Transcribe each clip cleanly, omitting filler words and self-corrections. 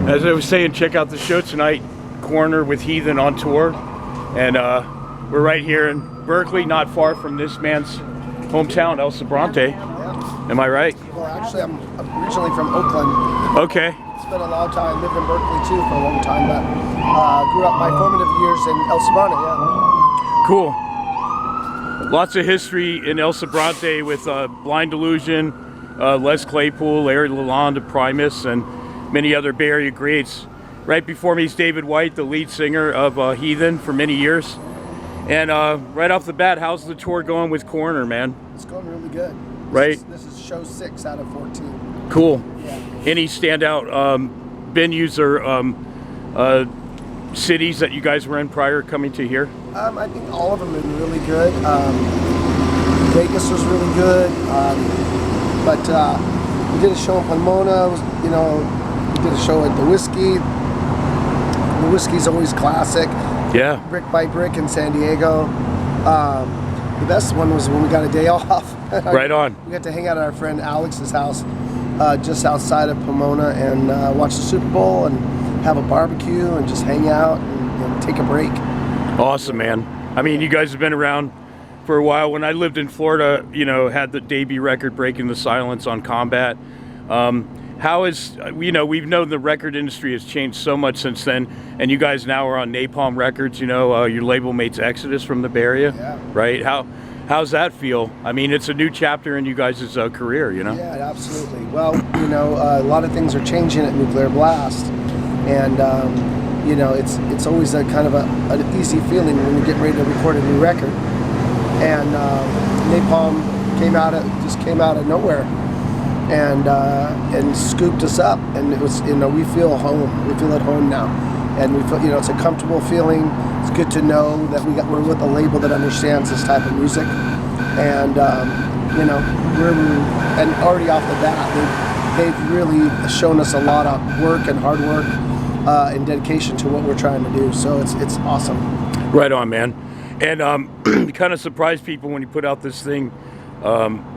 As I was saying, check out the show tonight, Corner with Heathen on tour. And we're right here in Berkeley, not far from this man's hometown, El Sobrante. Yeah. Am I right? Well, actually, I'm originally from Oakland. Okay. It's been a long time. Lived in Berkeley too for a long time, but grew up my formative years in El Sobrante. Yeah. Cool. Lots of history in El Sobrante with Blind Delusion, Les Claypool, Larry Lalonde, Primus, and many other Bay Area greats. Right before me is David White, the lead singer of Heathen for many years. And right off the bat, how's the tour going with Corner, man? It's going really good. This is show 6 out of 14. Cool. Yeah. Any standout venues or cities that you guys were in prior coming to here? I think all of them have been really good. Vegas was really good, but we did a show in Pomona. We did a show at the Whiskey. The Whiskey's always classic. Yeah. Brick by Brick in San Diego. The best one was when we got a day off. Right on. We got to hang out at our friend Alex's house just outside of Pomona and watch the Super Bowl and have a barbecue and just hang out and take a break. Awesome, man. I mean, you guys have been around for a while. When I lived in Florida, had the debut record Breaking the Silence on Combat. How is, we've known the record industry has changed so much since then, and you guys now are on Napalm Records, your label mates Exodus from the Bay Area, yeah. Right? How's that feel? I mean, it's a new chapter in you guys' career, Yeah, absolutely. Well, a lot of things are changing at Nuclear Blast, and, it's always a kind of an easy feeling when you get ready to record a new record. And Napalm came out of nowhere and scooped us up, and it was, we feel home. We feel at home now, and we feel, it's a comfortable feeling. It's good to know that we're with a label that understands this type of music, and and already off the bat, they've really shown us a lot of work and hard work and dedication to what we're trying to do. So it's awesome. Right on, man. And you kind of surprised people when you put out this thing,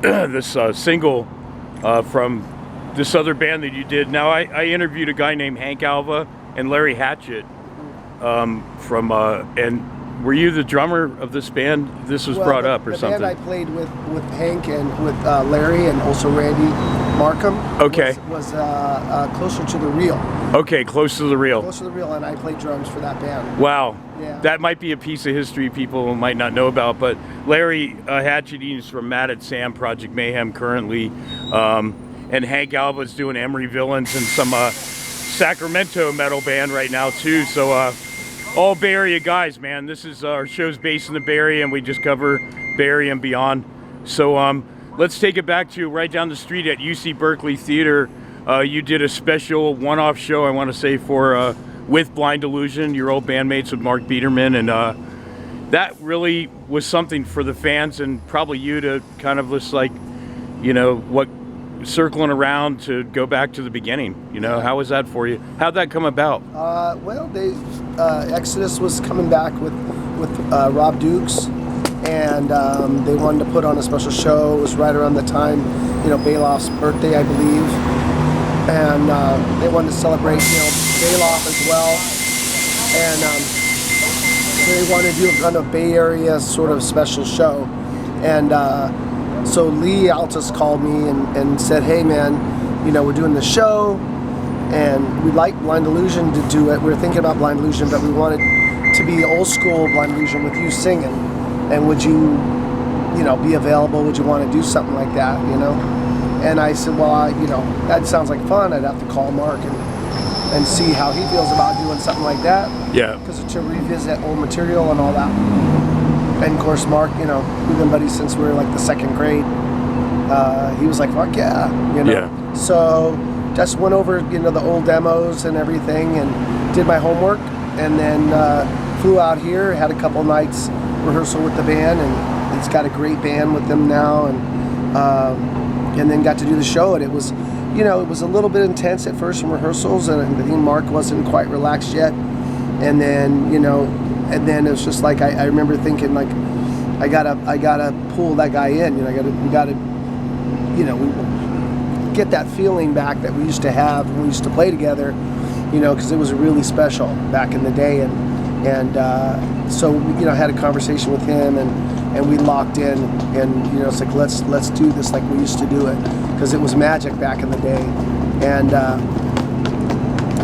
this single from this other band that you did. Now, I interviewed a guy named Hank Alva and Larry Hatchett and were you the drummer of this band? This was brought up or something? The band I played with Hank and with Larry and also Randy Markham was Closer to the Real. Okay, Close to the Real. Close to the Real, and I played drums for that band. Wow. Yeah. That might be a piece of history people might not know about, but Larry Hatchett is from Mad at Sam, Project Mayhem currently, and Hank Alva's doing Emery Villains and some Sacramento metal band right now too, so all Bay Area guys, man. This is our show's based in the Bay Area, and we just cover Bay Area and beyond. So let's take it back to right down the street at UC Berkeley Theater. You did a special one-off show, I want to say, for with Blind Delusion, your old bandmates with Mark Biederman, and that really was something for the fans and probably you to kind of just circling around to go back to the beginning. How was that for you? How'd that come about? Well, Exodus was coming back with Rob Dukes, and they wanted to put on a special show. It was right around the time, Bailoff's birthday, I believe, and they wanted to celebrate, Bailoff as well, and so they wanted to do a kind of Bay Area sort of special show, and so Lee Altus called me and said, hey man, we're doing the show, and we'd like Blind Delusion to do it. We were thinking about Blind Delusion, but we wanted to be old school Blind Delusion with you singing, and would you, be available? Would you want to do something like that, And I said, well, that sounds like fun. I'd have to call Mark and see how he feels about doing something like that. Yeah. Because to revisit old material and all that. And of course, Mark, we've been buddies since we were like the second grade. He was like, fuck yeah, Yeah. So just went over, the old demos and everything, and did my homework, and then flew out here, had a couple nights rehearsal with the band, and it's got a great band with them now, and then got to do the show, and it was, it was a little bit intense at first in rehearsals, and I think Mark wasn't quite relaxed yet, and then, and then it was just like, I remember thinking like, I gotta pull that guy in, we gotta, we get that feeling back that we used to have when we used to play together, because it was really special back in the day, and so I had a conversation with him, and we locked in, and it's like let's do this like we used to do it, because it was magic back in the day, and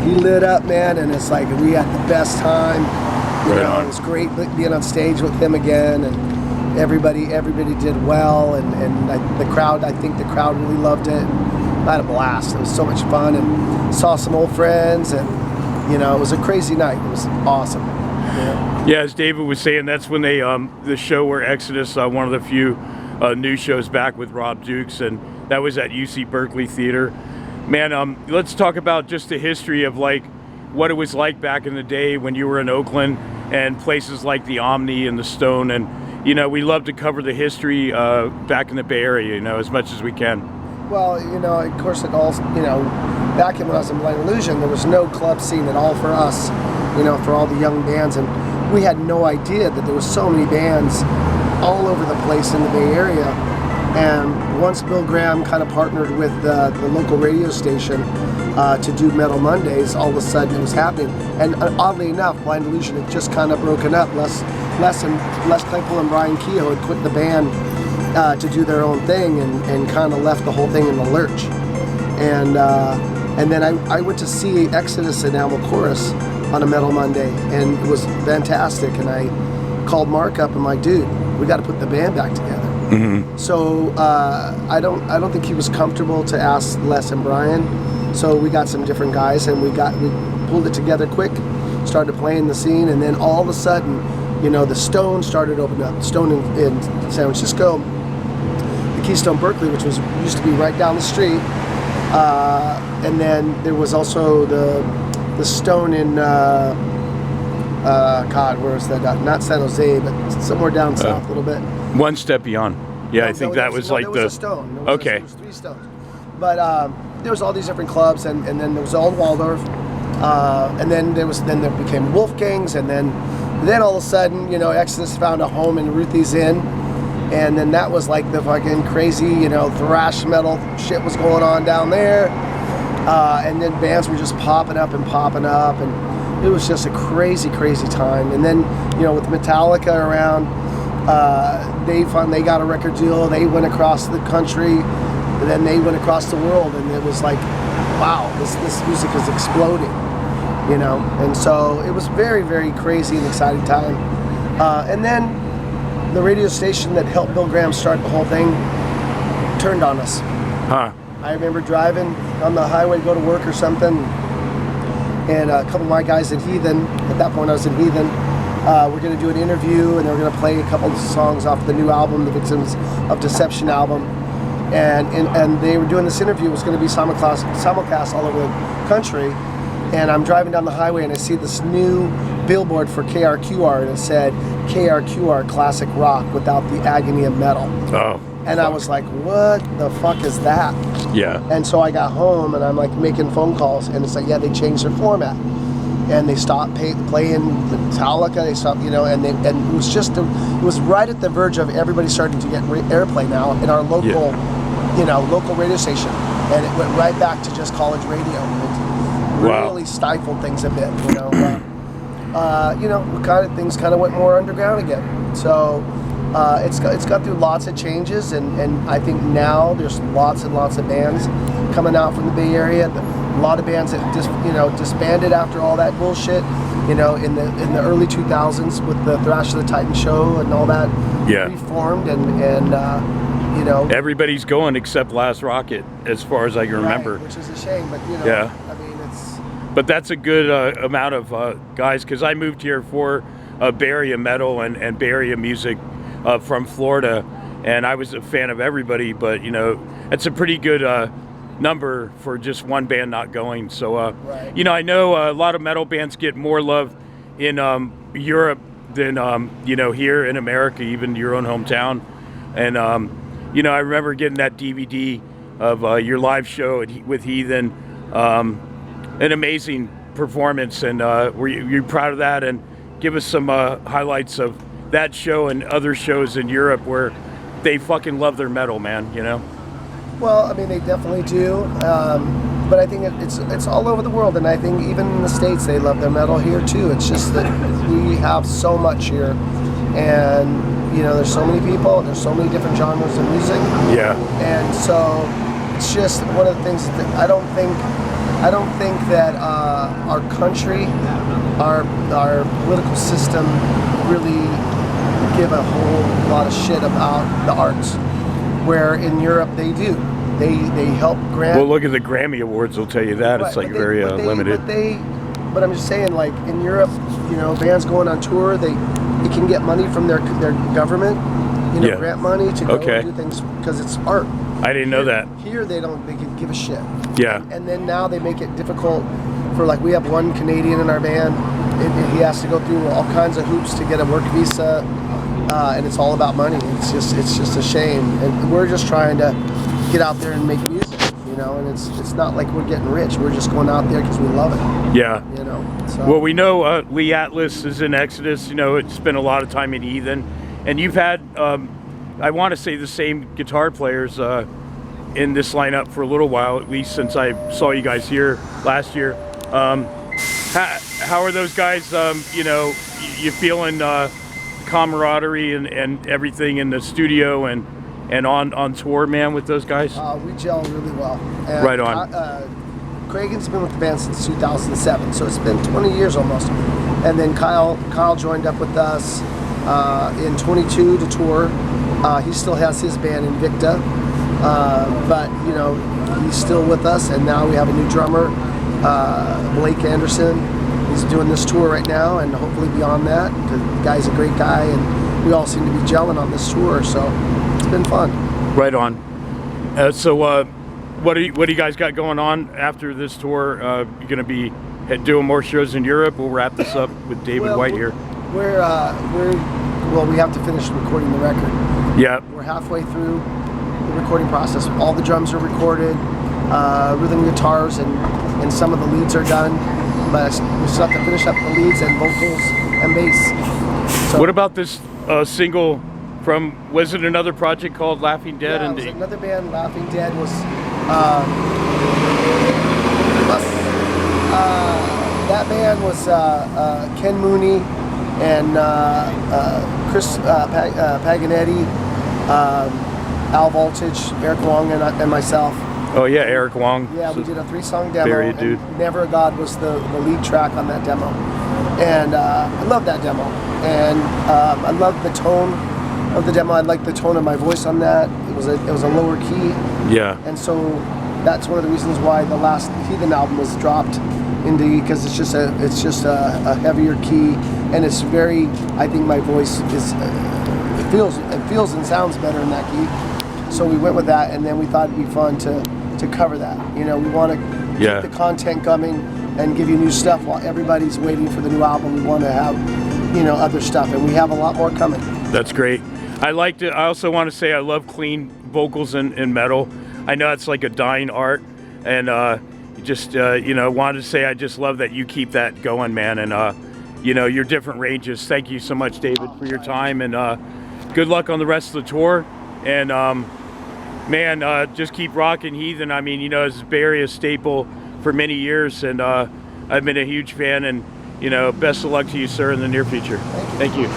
he lit up, man, and it's like we had the best time. It was great being on stage with him again, and everybody did well, and I think the crowd really loved it. I had a blast. It was so much fun, and saw some old friends, and it was a crazy night. It was awesome. Yeah, as David was saying, that's when they the show where Exodus, one of the few new shows back with Rob Dukes, and that was at UC Berkeley Theater. Man, let's talk about just the history of like what it was like back in the day when you were in Oakland and places like the Omni and the Stone, and we love to cover the history back in the Bay Area, as much as we can. Well, of course, it all, back when I was in Blind Illusion, there was no club scene at all for us, for all the young bands, and we had no idea that there was so many bands all over the place in the Bay Area. And once Bill Graham kind of partnered with the local radio station to do Metal Mondays, all of a sudden it was happening. And oddly enough, Blind Illusion had just kind of broken up. Les Claypool and Brian Keogh had quit the band to do their own thing, and kind of left the whole thing in the lurch. And then I went to see Exodus and Animal Chorus on a Metal Monday, and it was fantastic. And I called Mark up and I'm like, dude, we got to put the band back together. Mm-hmm. So I don't think he was comfortable to ask Les and Brian. So we got some different guys, and we pulled it together quick, started playing the scene, and then all of a sudden, the Stone started opening up. Stone in San Francisco, the Keystone Berkeley, which used to be right down the street, and then there was also the Stone in where is that? Not San Jose, but somewhere down south a little bit. One step beyond. Yeah, I think that was like there was a Stone. There was 3 Stones, but there was all these different clubs, and then there was Old Waldorf, and then there became Wolfgang's, and then all of a sudden, Exodus found a home in Ruthie's Inn, and then that was like the fucking crazy, thrash metal shit was going on down there, and then bands were just popping up, and it was just a crazy, crazy time. And then, with Metallica around, they got a record deal, they went across the country, and then they went across the world, and it was like, wow, this music is exploding. And so it was very, very crazy and exciting time. And then the radio station that helped Bill Graham start the whole thing turned on us. Huh. I remember driving on the highway to go to work or something, and a couple of my guys at Heathen, at that point I was in Heathen, we're going to do an interview, and they were going to play a couple of songs off the new album, the Victims of Deception album. And they were doing this interview. It was going to be simulcast all over the country. And I'm driving down the highway, and I see this new billboard for KRQR, and it said KRQR Classic Rock without the agony of metal. Oh. And I was like, what the fuck is that? Yeah. And so I got home, and I'm like making phone calls, and it's like, yeah, they changed their format, and they stopped playing Metallica. They stopped, and it was just it was right at the verge of everybody starting to get airplay now in our local, local radio station, and it went right back to just college radio. Really stifled things a bit, things kind of went more underground again. So it's got through lots of changes, and I think now there's lots and lots of bands coming out from the Bay Area. A lot of bands that disbanded after all that bullshit, in the early 2000s with the Thrash of the Titan show and all that. Yeah. Reformed and everybody's going except Last Rocket, as far as I can remember. Right, which is a shame, but yeah. I mean, but that's a good amount of guys, because I moved here for Bay Area metal and Bay Area music from Florida, and I was a fan of everybody, but it's a pretty good number for just one band not going. So right. I know a lot of metal bands get more love in Europe than here in America, even your own hometown. And I remember getting that DVD of your live show with Heathen. An amazing performance, and were you proud of that? And give us some highlights of that show and other shows in Europe where they fucking love their metal, man. Well, I mean, they definitely do. but I think it's all over the world, and I think even in the States they love their metal here too. It's just that we have so much here, and you know, there's so many people, there's so many different genres of music. Yeah. And so it's just one of the things that I don't think that our country, our political system really give a whole lot of shit about the arts, where in Europe they do. They help grant. Well, look at the Grammy Awards. Will tell you that. It's like very limited. But I'm just saying, like in Europe, you know, bands going on tour, they can get money from their government, you know, grant money to go and do things because it's art. I didn't know that. Here they can give a shit. Yeah. And then now they make it difficult for, like, we have one Canadian in our band, and he has to go through all kinds of hoops to get a work visa, and it's all about money. It's just a shame. And we're just trying to get out there and make music, you know, and it's not like we're getting rich. We're just going out there because we love it. Yeah. You know. So. Well, we know Lee Atlas is in Exodus. You know, it's spent a lot of time in Heathen, and you've had, I want to say, the same guitar players in this lineup for a little while, at least since I saw you guys here last year. How are those guys? You know, you feeling camaraderie and everything in the studio and on tour, man, with those guys? We gel really well. And right on. Cragen's been with the band since 2007, so it's been 20 years almost. And then Kyle joined up with us in 22 to tour. He still has his band Invicta, but you know, he's still with us. And now we have a new drummer, Blake Anderson. He's doing this tour right now, and hopefully beyond that. The guy's a great guy, and we all seem to be gelling on this tour, so it's been fun. Right on. So what do you guys got going on after this tour? You're going to be doing more shows in Europe. We'll wrap this up with David White here. We have to finish recording the record. Yeah. We're halfway through the recording process. All the drums are recorded, rhythm guitars, and some of the leads are done. But we still have to finish up the leads and vocals and bass. So, what about this single from, was it another project called Laughing Dead? Yeah, it was another band. Laughing Dead was that band was Ken Mooney and Chris Paganetti, Al Voltage, Eric Wong, and myself. Oh yeah, Eric Wong. Yeah, we did a 3-song demo. Very dude. Never a God was the lead track on that demo, and I love that demo, and I love the tone of the demo. I like the tone of my voice on that. It was a lower key. Yeah. And so that's one of the reasons why the last Heathen album was dropped into, because it's just a heavier key, and it's very. I think my voice is it feels and sounds better in that key. So we went with that, and then we thought it'd be fun to cover that. You know, we want to keep the content coming and give you new stuff while everybody's waiting for the new album. We want to have, you know, other stuff, and we have a lot more coming. That's great. I liked it. I also want to say I love clean vocals in metal. I know it's like a dying art, and you know, wanted to say I just love that you keep that going, man, and you know, your different ranges. Thank you so much, David, for your time, and good luck on the rest of the tour. And man, just keep rocking Heathen. I mean, you know, it's Bay Area staple for many years, and I've been a huge fan, and you know, best of luck to you, sir, in the near future. Thank you.